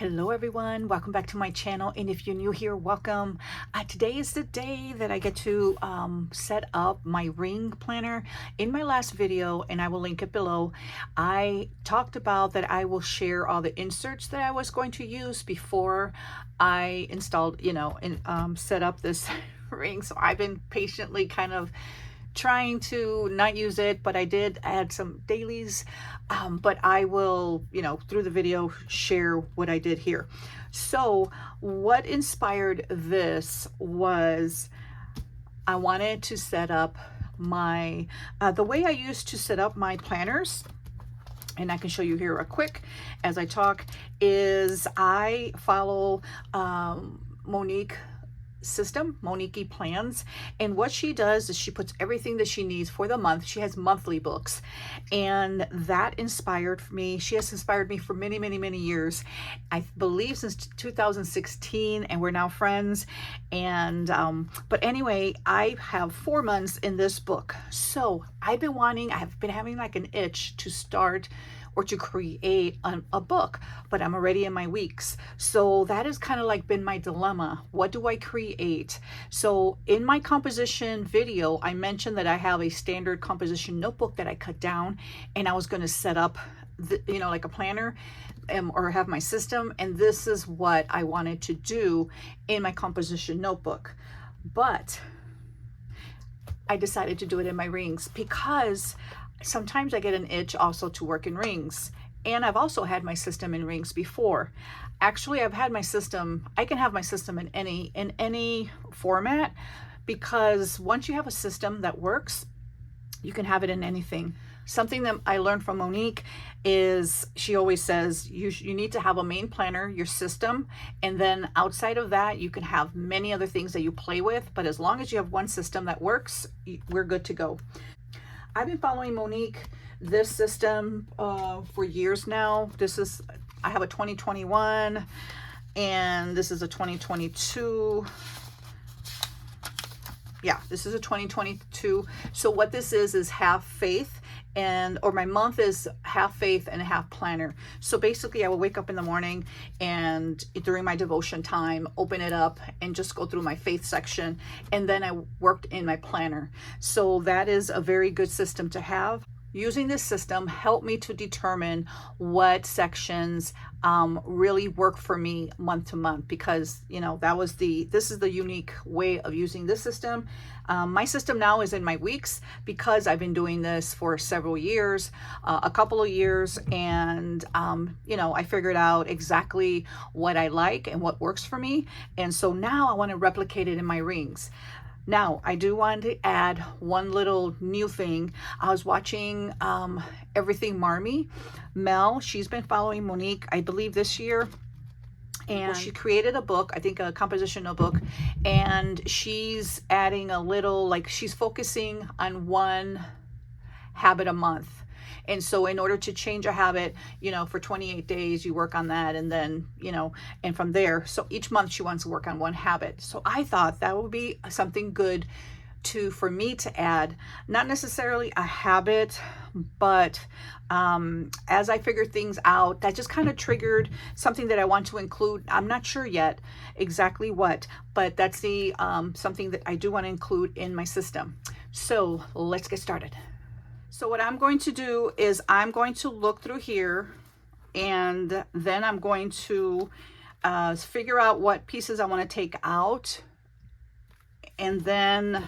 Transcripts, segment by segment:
Hello everyone, welcome back to my channel, and if you're new here, welcome. Today is the day that I get to set up my ring planner. In my last video, and I will link it below, I talked about that I will share all the inserts that I was going to use before I installed, and set up this ring. So I've been patiently kind of trying to not use it, but I did add some dailies, but I will, through the video, share what I did here. So what inspired this was I wanted to set up my, the way I used to set up my planners, and I can show you here real quick as I talk, is I follow Monique plans, and what she does is she puts everything that she needs for the month. She has monthly books, and that inspired me. She has inspired me for many years, I believe since 2016, and we're now friends. And but anyway, I have 4 months in this book, so I've been having like an itch to start or to create a book, but I'm already in my weeks. So that has kind of like been my dilemma. What do I create? So in my composition video, I mentioned that I have a standard composition notebook that I cut down, and I was going to set up like a planner or have my system, and this is what I wanted to do in my composition notebook. But I decided to do it in my rings because sometimes I get an itch also to work in rings. And I've also had my system in rings before. Actually, I've had my system, I can have my system in any format, because once you have a system that works, you can have it in anything. Something that I learned from Monique is she always says you need to have a main planner, your system, and then outside of that you can have many other things that you play with, but as long as you have one system that works, we're good to go. I've been following Monique, this system, for years now. I have a 2021, and this is a 2022. Yeah, this is a 2022. So what this is half faith, or my month is half faith and half planner. So basically I will wake up in the morning and during my devotion time, open it up and just go through my faith section. And then I worked in my planner. So that is a very good system to have. Using this system helped me to determine what sections really work for me month to month, because this is the unique way of using this system. My system now is in my weeks because I've been doing this for several years, a couple of years, and I figured out exactly what I like and what works for me, and so now I want to replicate it in my rings. Now, I do want to add one little new thing. I was watching Everything Marmy. Mel, she's been following Monique, I believe this year, and she created a book, I think a composition notebook, and she's adding a little, like she's focusing on one habit a month. And so in order to change a habit, for 28 days, you work on that, and then, and from there, so each month she wants to work on one habit. So I thought that would be something good for me to add, not necessarily a habit, but as I figured things out, that just kind of triggered something that I want to include. I'm not sure yet exactly what, but that's the something that I do want to include in my system. So let's get started. So what I'm going to do is I'm going to look through here, and then I'm going to figure out what pieces I want to take out, and then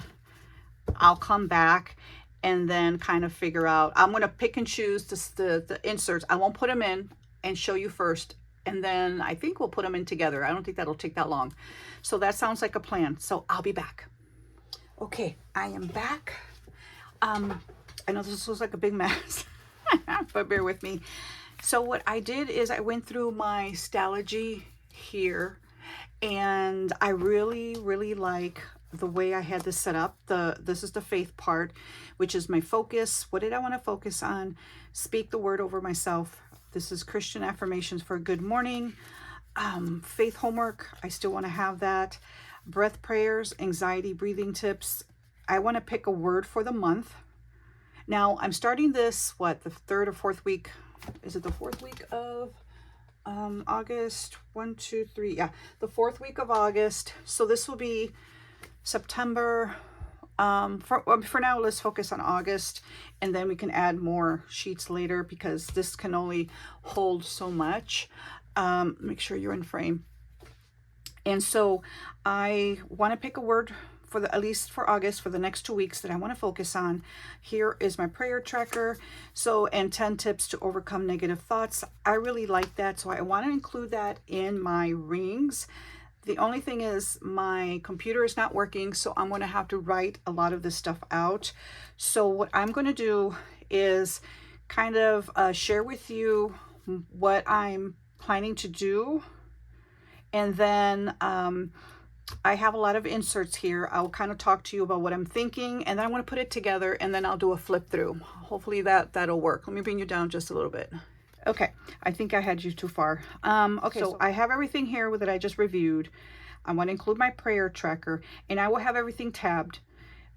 I'll come back and then kind of figure out. I'm going to pick and choose the inserts. I won't put them in and show you first, and then I think we'll put them in together. I don't think that'll take that long. So that sounds like a plan. So I'll be back. Okay, I am back. I know this looks like a big mess, but bear with me. So what I did is I went through my Stalogy here, and I really like the way I had this set up. This is the faith part, which is my focus. What did I want to focus on? Speak the word over myself. This is Christian affirmations for a good morning. Faith homework, I still want to have that. Breath prayers, anxiety breathing tips. I want to pick a word for the month. Now, I'm starting this, the third or fourth week? Is it the fourth week of August, 1, 2, 3, yeah, the 4th week of August. So this will be September. For now, let's focus on August, and then we can add more sheets later because this can only hold so much. Make sure you're in frame. And so I want to pick a word for at least for August, for the next 2 weeks that I want to focus on. Here is my prayer tracker. So, and 10 tips to overcome negative thoughts. I really like that. So I want to include that in my rings. The only thing is my computer is not working, so I'm going to have to write a lot of this stuff out. So what I'm going to do is kind of share with you what I'm planning to do. And then I have a lot of inserts here. I'll kind of talk to you about what I'm thinking, and then I want to put it together, and then I'll do a flip through. Hopefully that'll work. Let me bring you down just a little bit. Okay, I think I had you too far. Okay, so I have everything here that I just reviewed. I want to include my prayer tracker, and I will have everything tabbed.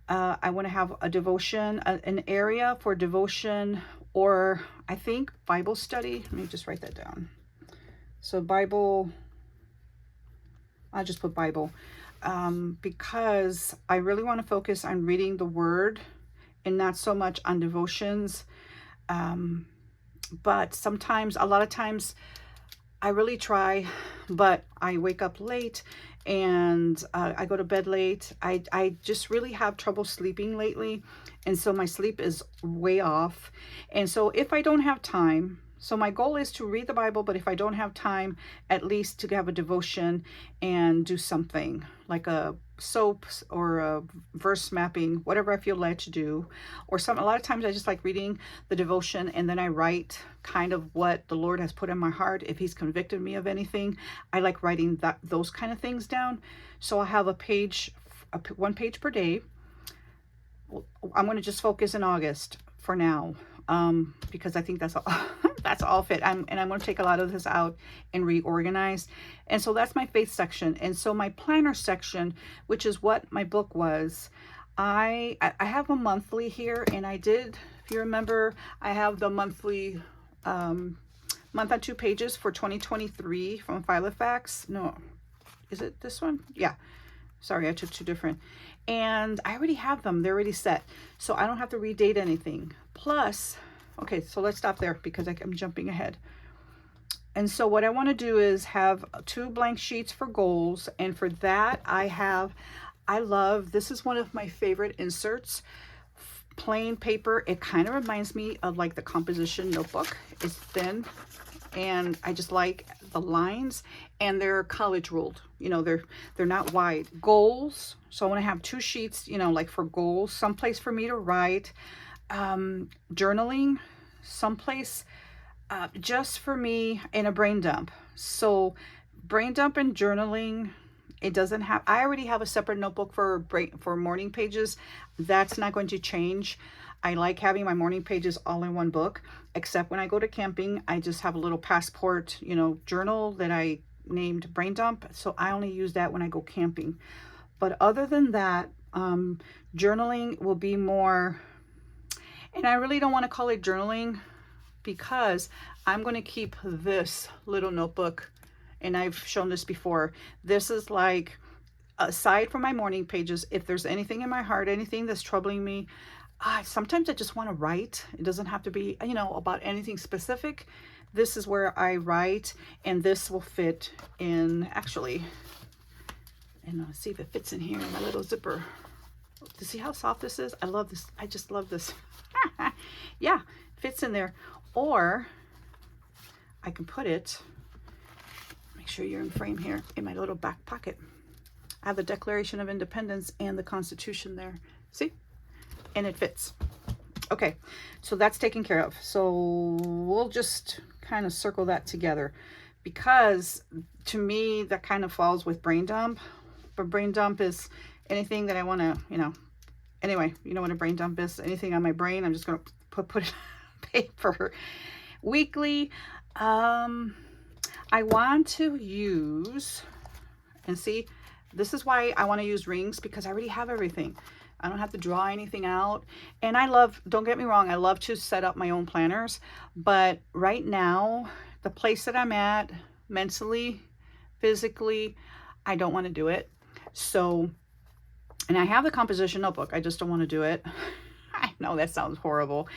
I want to have a devotion, an area for devotion, or I think Bible study. Let me just write that down. So Bible, I'll just put Bible, because I really want to focus on reading the Word and not so much on devotions. But sometimes, a lot of times, I really try, but I wake up late and I go to bed late. I just really have trouble sleeping lately. And so my sleep is way off. And so if I don't have time, so my goal is to read the Bible, but if I don't have time, at least to have a devotion and do something like a soaps or a verse mapping, whatever I feel led to do. Or a lot of times I just like reading the devotion, and then I write kind of what the Lord has put in my heart. If he's convicted me of anything, I like writing those kind of things down. So I have one page per day. I'm going to just focus in August for now, because I think that's all, that's all fit. I'm going to take a lot of this out and reorganize. And so that's my faith section. And so my planner section, which is what my book was, I have a monthly here, and I did, if you remember, I have the monthly month on 2 pages for 2023 from Filofax. No, is it this one? Yeah. Sorry, I took 2 different. And I already have them. They're already set. So I don't have to redate anything. Plus, okay, so let's stop there because I'm jumping ahead. And so what I want to do is have 2 blank sheets for goals. And for that, this is one of my favorite inserts. Plain paper. It kind of reminds me of like the composition notebook. It's thin, and I just like the lines, and they're college ruled. You know, they're not wide. Goals. So I want to have 2 sheets, you know, like for goals, someplace for me to write, journaling, someplace just for me, in a brain dump. So brain dump and journaling, it doesn't have, I already have a separate notebook for morning pages. That's not going to change. I like having my morning pages all in one book, except when I go to camping, I just have a little passport, you know, journal that I named brain dump. So I only use that when I go camping. But other than that, journaling will be more, and I really don't want to call it journaling because I'm going to keep this little notebook, and I've shown this before. This is like, aside from my morning pages, if there's anything in my heart, anything that's troubling me, sometimes I just want to write. It doesn't have to be, you know, about anything specific. This is where I write, and this will fit in, actually, and see if it fits in here in my little zipper. To see how soft this is? I love this. I just love this. Yeah, fits in there. Or I can put it, make sure you're in frame here, in my little back pocket. I have the Declaration of Independence and the Constitution there. See? And it fits. Okay, so that's taken care of. So we'll just kind of circle that together, because to me that kind of falls with brain dump. But brain dump is anything that I want to, you know, anyway, you know what a brain dump is? Anything on my brain, I'm just going to put it on paper. Weekly, I want to use, and see, this is why I want to use rings, because I already have everything. I don't have to draw anything out. And I love, don't get me wrong, I love to set up my own planners. But right now, the place that I'm at mentally, physically, I don't want to do it. So, and I have the composition notebook. I just don't want to do it. I know that sounds horrible,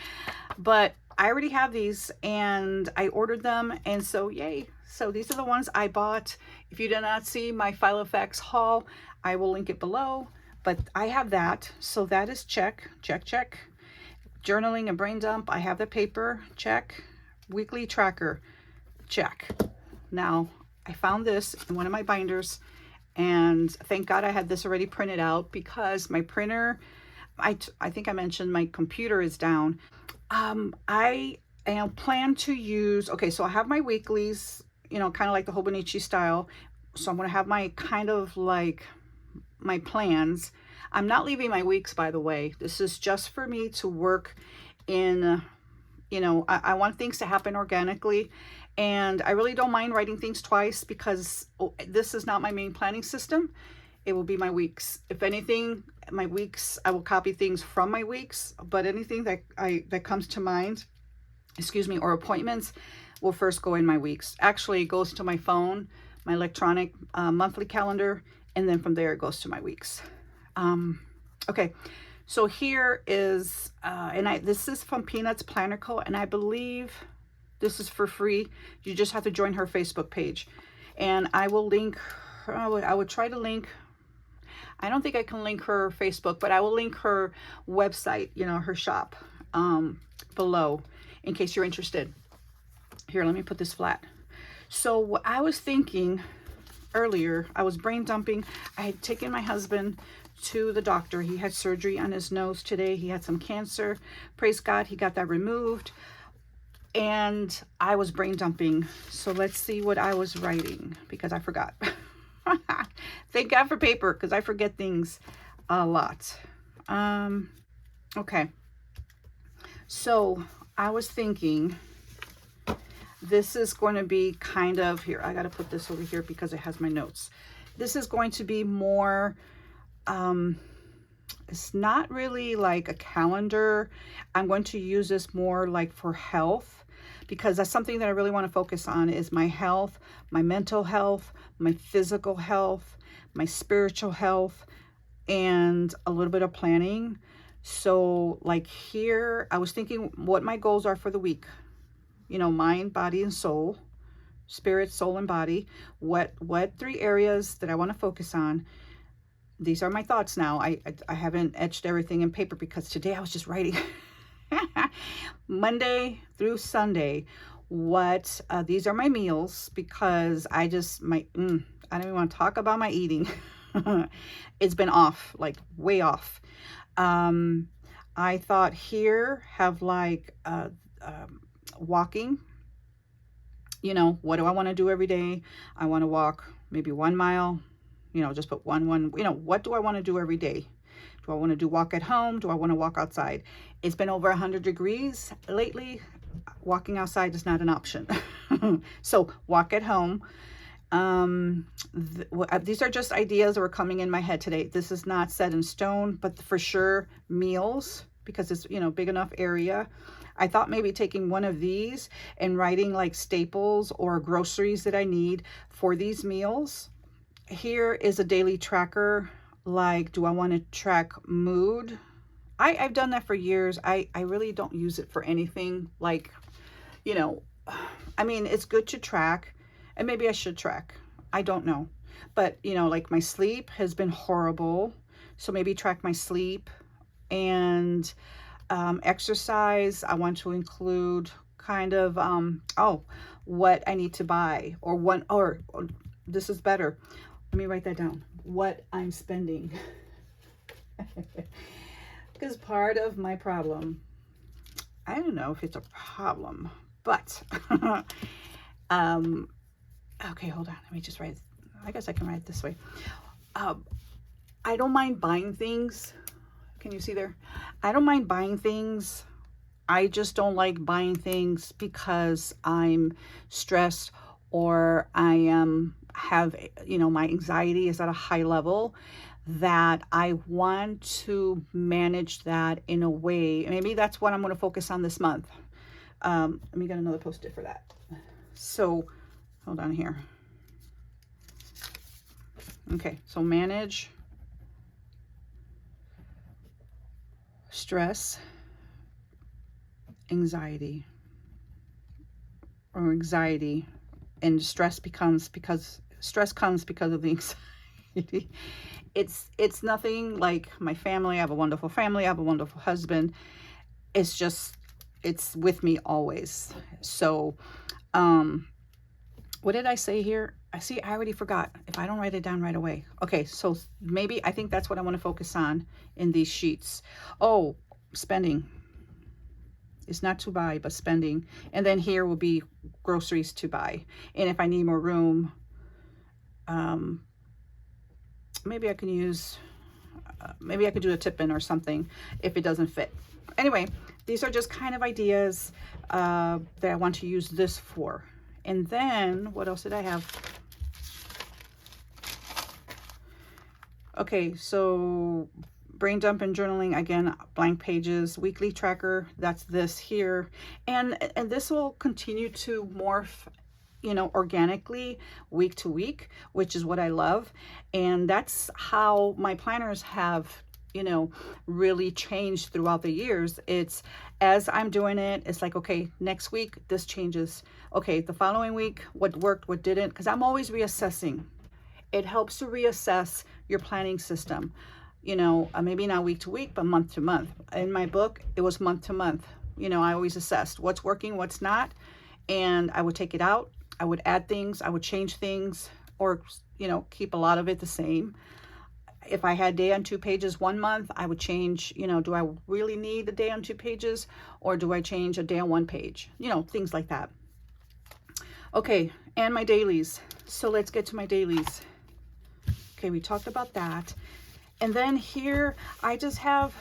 but I already have these and I ordered them. And so yay. So these are the ones I bought. If you did not see my File Effects haul, I will link it below, but I have that. So that is check, check, check. Journaling and brain dump. I have the paper, check. Weekly tracker, check. Now I found this in one of my binders, and thank God I had this already printed out, because my printer, I think I mentioned my computer is down. I plan to use, okay, so I have my weeklies, you know, kind of like the Hobonichi style. So I'm going to have my kind of like my plans. I'm not leaving my weeks, by the way. This is just for me to work in, you know, I want things to happen organically. And I really don't mind writing things twice, because this is not my main planning system. It will be my weeks. If anything, my weeks, I will copy things from my weeks, but anything that comes to mind, excuse me, or appointments will first go in my weeks. Actually, it goes to my phone, my electronic monthly calendar, and then from there it goes to my weeks. Okay, so here is, this is from Peanuts Planner Co., and I believe this is for free. You just have to join her Facebook page, and I will link. I would try to link. I don't think I can link her Facebook, but I will link her website, you know, her shop, below, in case you're interested. Here, let me put this flat. So what I was thinking earlier, I was brain dumping. I had taken my husband to the doctor. He had surgery on his nose today. He had some cancer. Praise God, he got that removed. And I was brain dumping. So let's see what I was writing, because I forgot. Thank God for paper, because I forget things a lot. Okay. So I was thinking this is going to be kind of, here, I got to put this over here because it has my notes. This is going to be more, it's not really like a calendar. I'm going to use this more like for health, because that's something that I really want to focus on, is my health, my mental health, my physical health, my spiritual health, and a little bit of planning. So like here, I was thinking what my goals are for the week. You know, mind, body, and soul, spirit, soul, and body. What 3 areas that I want to focus on. These are my thoughts now. I haven't etched everything in paper, because today I was just writing. Monday through Sunday, these are my meals, because I don't even want to talk about my eating. It's been off, like way off. I thought here have like walking. You know, what do I want to do every day? I want to walk maybe 1 mile, you know, just put one, you know, what do I want to do every day? Do I want to walk at home? Do I want to walk outside? It's been over 100 degrees lately. Walking outside is not an option. So walk at home. These are just ideas that were coming in my head today. This is not set in stone, but for sure meals, because it's, you know, big enough area. I thought maybe taking one of these and writing like staples or groceries that I need for these meals. Here is a daily tracker. Like, do I want to track mood? I've done that for years. I really don't use it for anything. Like, you know, I mean, it's good to track, and maybe I should track. I don't know. But, you know, like my sleep has been horrible. So maybe track my sleep. And exercise, I want to include kind of, what I need to buy, or this is better. Let me write that down. What I'm spending. Because part of my problem, I don't know if it's a problem, but, okay, hold on. Let me just write, I guess I can write it this way. I don't mind buying things. Can you see there? I don't mind buying things. I just don't like buying things because I'm stressed, or I have, you know, my anxiety is at a high level, that I want to manage that in a way. Maybe that's what I'm going to focus on this month. Let me get another Post-it for that. So hold on here. Okay, so manage stress, anxiety, or anxiety, and stress comes because of the anxiety. It's nothing like my family. I have a wonderful family. I have a wonderful husband. It's just, it's with me always. So, what did I say here? I already forgot if I don't write it down right away. Okay, so maybe I think that's what I want to focus on in these sheets. Oh, spending. It's not to buy, but spending. And then here will be groceries to buy. And if I need more room, maybe I can use, maybe I could do a tip-in or something if it doesn't fit. Anyway, these are just kind of ideas that I want to use this for. And then, what else did I have? Okay, so brain dump and journaling, again, blank pages, weekly tracker, that's this here. And this will continue to morph, you know, organically week to week, which is what I love. And that's how my planners have, you know, really changed throughout the years. It's as I'm doing it, it's like, okay, next week, this changes. Okay, the following week, what worked, what didn't, because I'm always reassessing. It helps to reassess your planning system, you know, maybe not week to week, but month to month. In my book, it was month to month. You know, I always assessed what's working, what's not, and I would take it out. I would add things, I would change things, or, you know, keep a lot of it the same. If I had day on 2 pages 1 month, I would change, you know, do I really need a day on 2 pages, or do I change a day on 1 page? You know, things like that. Okay, and my dailies. So let's get to my dailies. Okay, we talked about that. And then here, I just have,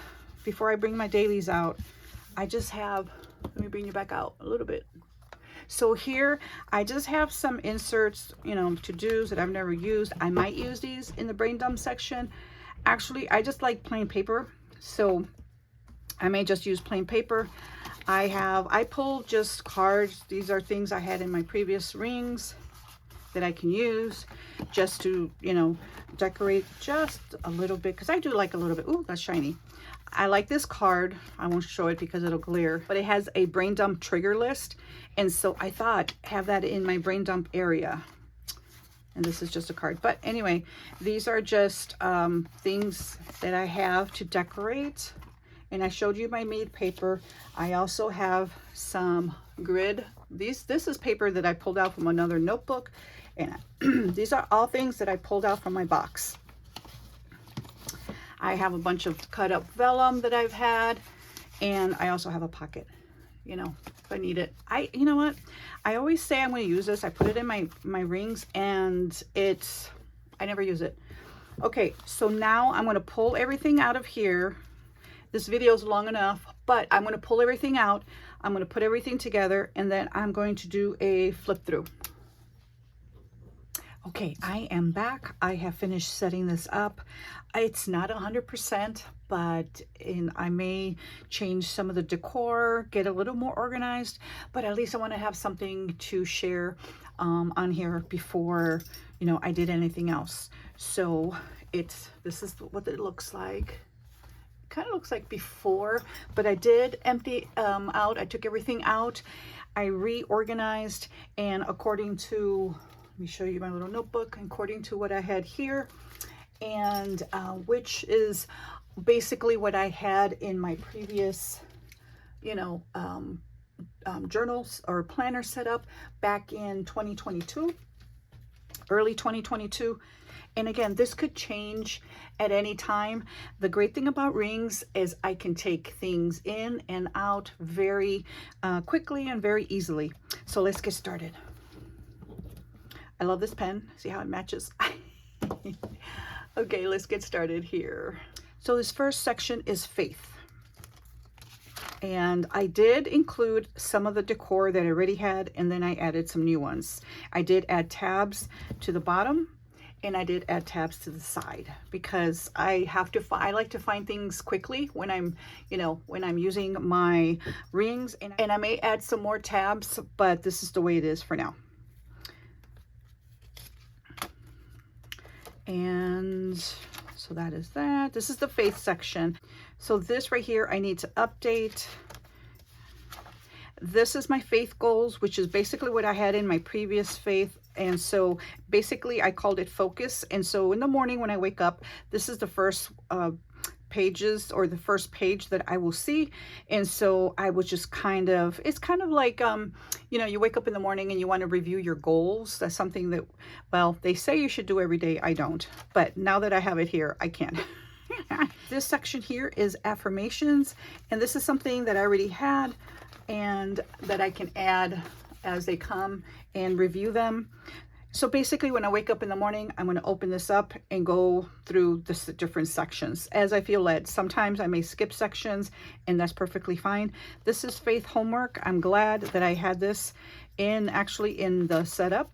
before I bring my dailies out, I just have, let me bring you back out a little bit. So here, I just have some inserts, you know, to-dos that I've never used. I might use these in the brain dump section. Actually, I just like plain paper, so I may just use plain paper. I pulled just cards. These are things I had in my previous rings that I can use just to, you know, decorate just a little bit, because I do like a little bit. Ooh, that's shiny. I like this card. I won't show it because it'll glare, but it has a brain dump trigger list. And so I thought, have that in my brain dump area. And this is just a card. But anyway, these are just things that I have to decorate. And I showed you my made paper. I also have some grid. This is paper that I pulled out from another notebook. And these are all things that I pulled out from my box. I have a bunch of cut up vellum that I've had, and I also have a pocket, you know, if I need it. You know what? I always say I'm going to use this. I put it in my rings, and I never use it. Okay, so now I'm going to pull everything out of here. This video is long enough, but I'm going to pull everything out. I'm going to put everything together, and then I'm going to do a flip through. Okay, I am back. I have finished setting this up. It's not 100%, but I may change some of the decor, get a little more organized, but at least I want to have something to share on here before, you know, I did anything else. So this is what it looks like. Kind of looks like before, but I did empty out. I took everything out. I reorganized, and according to, let me show you my little notebook, according to what I had here, and which is basically what I had in my previous, you know, journals or planner setup back in 2022, early 2022. And again, this could change at any time. The great thing about rings is I can take things in and out very quickly and very easily. So let's get started. I love this pen. See how it matches? Okay, let's get started here. So this first section is faith. And I did include some of the decor that I already had, and then I added some new ones. I did add tabs to the bottom, and I did add tabs to the side, because I like to find things quickly when I'm, you know, when I'm using my rings, and I may add some more tabs, but this is the way it is for now. And so that is that. This is the faith section. So this right here, I need to update. This is my faith goals, which is basically what I had in my previous faith. And so basically I called it focus. And so in the morning when I wake up, this is the first pages, or the first page that I will see. And so I was just kind of, it's kind of like, you know, you wake up in the morning and you want to review your goals. That's something that, well, they say you should do every day. I don't, but now that I have it here, I can. This section here is affirmations. And this is something that I already had and that I can add as they come and review them. So basically when I wake up in the morning, I'm going to open this up and go through the different sections as I feel led. Sometimes I may skip sections, and that's perfectly fine. This is faith homework. I'm glad that I had this actually in the setup.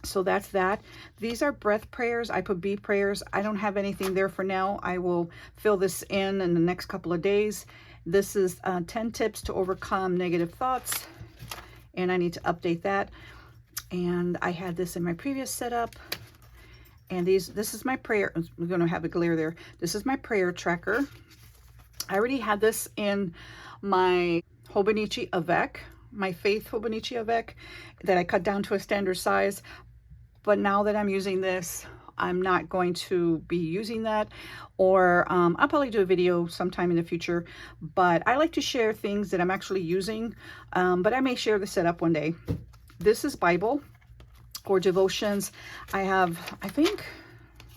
So that's that. These are breath prayers. I put B prayers. I don't have anything there for now. I will fill this in the next couple of days. This is 10 tips to overcome negative thoughts, and I need to update that. And I had this in my previous setup. And this is my prayer. We're going to have a glare there. This is my prayer tracker. I already had this in my Hobonichi avec, my faith Hobonichi avec, that I cut down to a standard size. But now that I'm using this, I'm not going to be using that, or I'll probably do a video sometime in the future. But I like to share things that I'm actually using, but I may share the setup one day. This is Bible or devotions. I have, I think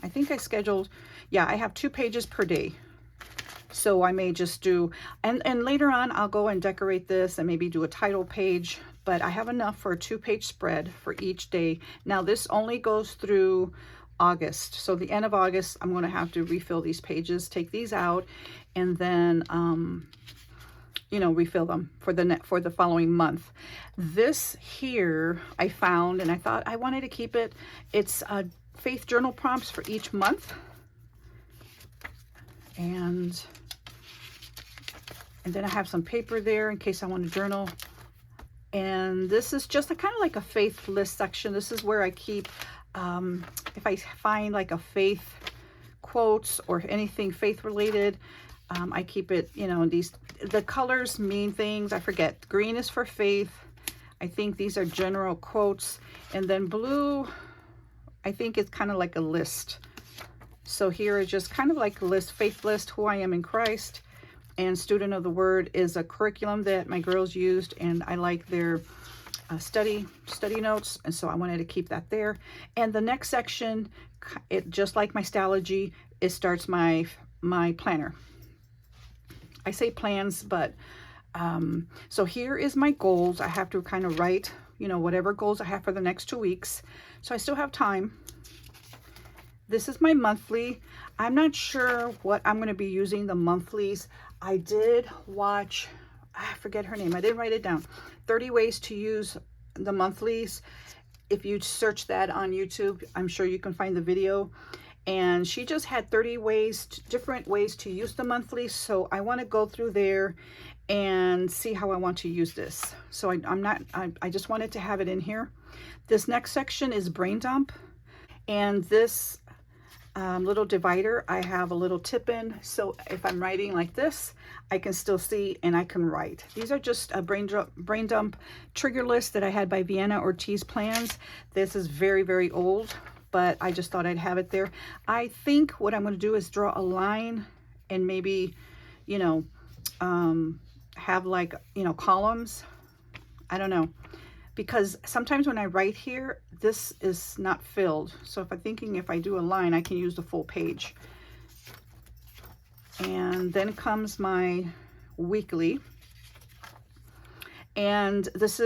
I scheduled, yeah, I have 2 pages per day. So I may just do, and later on I'll go and decorate this and maybe do a title page, but I have enough for a 2-page spread for each day. Now this only goes through August. So the end of August, I'm going to have to refill these pages, take these out, and then, you know, refill them for the following month. This here I found, and I thought I wanted to keep it. It's faith journal prompts for each month. And then I have some paper there in case I want to journal. And this is just a kind of like a faith list section. This is where I keep, if I find like a faith quotes or anything faith related, I keep it, you know, the colors mean things. I forget. Green is for faith. I think these are general quotes. And then blue, I think it's kind of like a list. So here is just kind of like a list, faith list, who I am in Christ. And Student of the Word is a curriculum that my girls used, and I like their study notes, and so I wanted to keep that there. And the next section, it just like my Stalogy, it starts my planner. I say plans, but so here is my goals. I have to kind of write, you know, whatever goals I have for the next 2 weeks. So I still have time. This is my monthly. I'm not sure what I'm going to be using the monthlies. I did watch, I forget her name. I didn't write it down. 30 ways to use the monthlies. If you search that on YouTube, I'm sure you can find the video. And she just had 30 ways, different ways to use the monthlies. So I want to go through there and see how I want to use this. So I just wanted to have it in here. This next section is brain dump. And this little divider, I have a little tip in, so if I'm writing like this, I can still see and I can write. These are just a brain dump trigger list that I had by Vienna Ortiz Plans. This is very, very old, but I just thought I'd have it there. I think what I'm going to do is draw a line and maybe, you know, have like, you know, columns. I don't know. Because sometimes when I write here, this is not filled. So if I'm thinking if I do a line, I can use the full page. And then comes my weekly. And this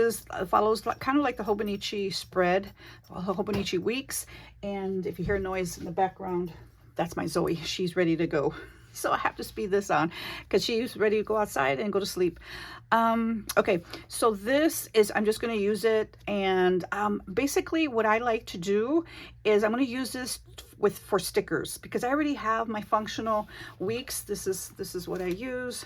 follows kind of like the Hobonichi spread, Hobonichi weeks. And if you hear noise in the background, that's my Zoe. She's ready to go. So I have to speed this on because she's ready to go outside and go to sleep. Okay, so this is, I'm just going to use it. And basically what I like to do is I'm going to use this for stickers because I already have my functional weeks. This is what I use.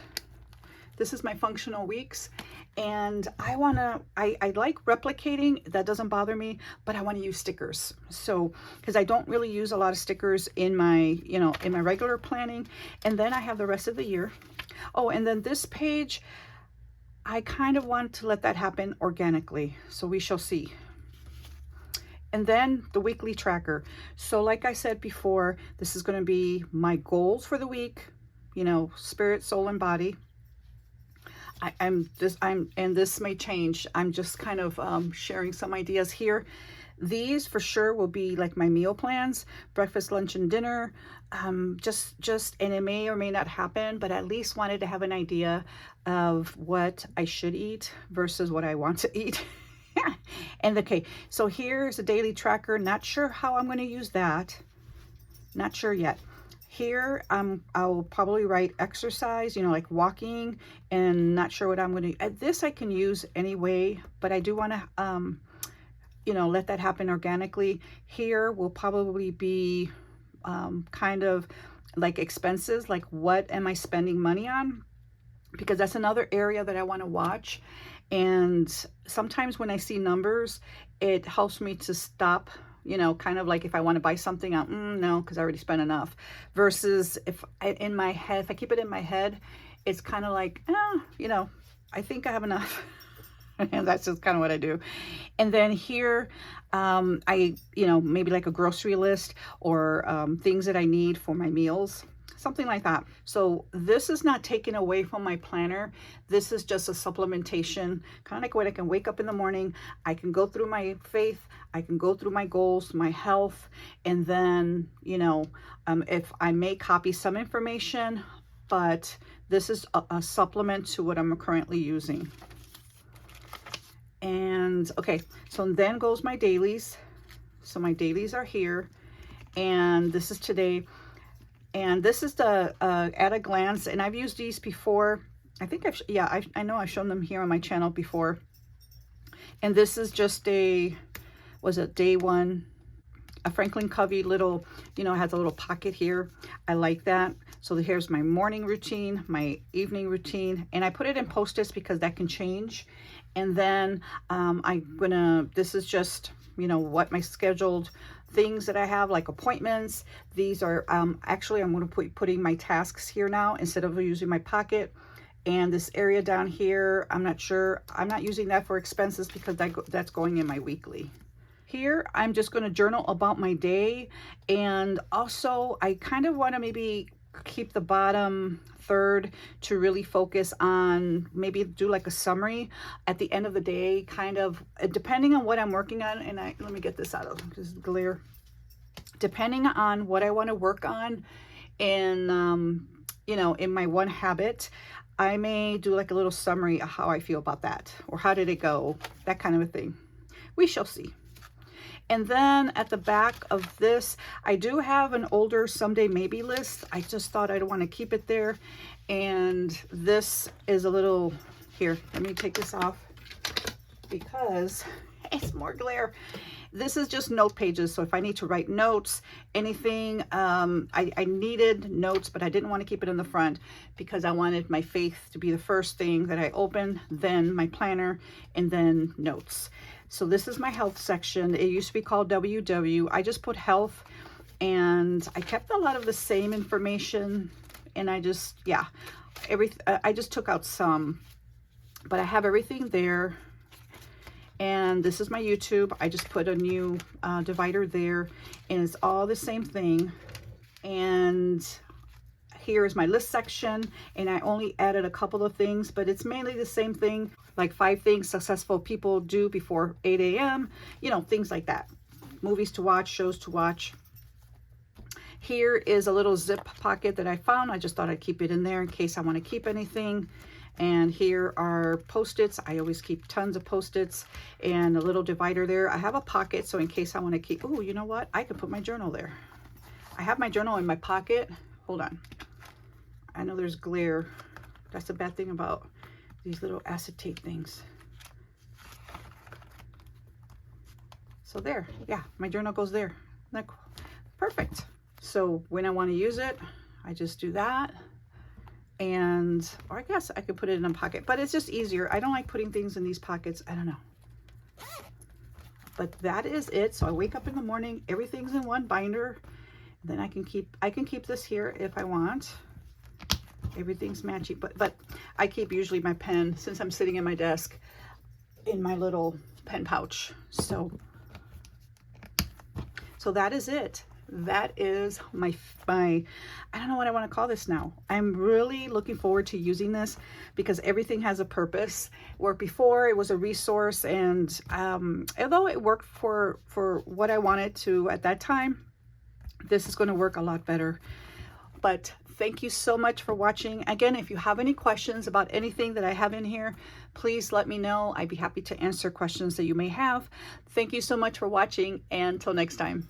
This is my functional weeks, and I like replicating. That doesn't bother me, but I want to use stickers. So, because I don't really use a lot of stickers in my, in my regular planning. And then I have the rest of the year. Oh, and then this page, I kind of want to let that happen organically. So we shall see. And then the weekly tracker. So like I said before, this is going to be my goals for the week, spirit, soul, and body. And this may change. I'm just kind of sharing some ideas here. These for sure will be like my meal plans, breakfast, lunch, and dinner. And it may or may not happen, but at least wanted to have an idea of what I should eat versus what I want to eat. And okay, so here's a daily tracker. Not sure how I'm going to use that. Not sure yet. Here, I'll probably write exercise, like walking, and not sure what I'm going to, this I can use anyway, but I do want to, let that happen organically. Here will probably be kind of like expenses, like what am I spending money on? Because that's another area that I want to watch. And sometimes when I see numbers, it helps me to stop, kind of like if I want to buy something, no, because I already spent enough. Versus if I keep it in my head, it's kind of like, I think I have enough. And that's just kind of what I do. And then here, maybe like a grocery list or things that I need for my meals. Something like that. So this is not taken away from my planner. This is just a supplementation, kind of like when I can wake up in the morning, I can go through my faith, I can go through my goals, my health, and then, if I may copy some information, but this is a supplement to what I'm currently using. And okay, so then goes my dailies. So my dailies are here, and this is today. And this is the at a glance, and I've used these before. I think I know I've shown them here on my channel before. And this is just day one, a Franklin Covey little, has a little pocket here. I like that. So here's my morning routine, my evening routine, and I put it in Post-its because that can change. And then this is just, what my scheduled things that I have, like appointments. These are actually I'm going to putting my tasks here now instead of using my pocket. And this area down here, I'm not sure. I'm not using that for expenses because that's going in my weekly. Here, I'm just going to journal about my day. And also, I kind of want to maybe keep the bottom third to really focus on, maybe do like a summary at the end of the day, kind of depending on what I'm working on. And let me get this out of this glare. Depending on what I want to work on in in my one habit, I may do like a little summary of how I feel about that, or how did it go, that kind of a thing. We shall see. And then at the back of this, I do have an older someday maybe list. I just thought I'd want to keep it there. And this is a little, here, let me take this off because it's more glare. This is just note pages. So if I need to write notes, anything, I needed notes, but I didn't want to keep it in the front because I wanted my faith to be the first thing that I open, then my planner, and then notes. So this is my health section. It used to be called WW. I just put health, and I kept a lot of the same information, and I just, I just took out some, but I have everything there. And this is my YouTube. I just put a new divider there, and it's all the same thing. And here is my list section, and I only added a couple of things, but it's mainly the same thing, like 5 things successful people do before 8 a.m., things like that. Movies to watch, shows to watch. Here is a little zip pocket that I found. I just thought I'd keep it in there in case I want to keep anything. And here are Post-its. I always keep tons of Post-its, and a little divider there. I have a pocket, so in case I want to keep, oh, you know what? I can put my journal there. I have my journal in my pocket. Hold on. I know there's glare. That's the bad thing about these little acetate things. So there, yeah, my journal goes there. Isn't that cool? Perfect. So when I want to use it, I just do that. and, or I guess I could put it in a pocket, but it's just easier. I don't like putting things in these pockets. I don't know. But that is it. So I wake up in the morning, everything's in one binder. Then I can keep this here if I want. Everything's matchy, but I keep usually my pen, since I'm sitting at my desk, in my little pen pouch. So that is it. That is my I don't know what I want to call this now. I'm really looking forward to using this because everything has a purpose. Where before it was a resource, and although it worked for what I wanted to at that time, this is going to work a lot better. But thank you so much for watching. Again, if you have any questions about anything that I have in here, please let me know. I'd be happy to answer questions that you may have. Thank you so much for watching, and until next time.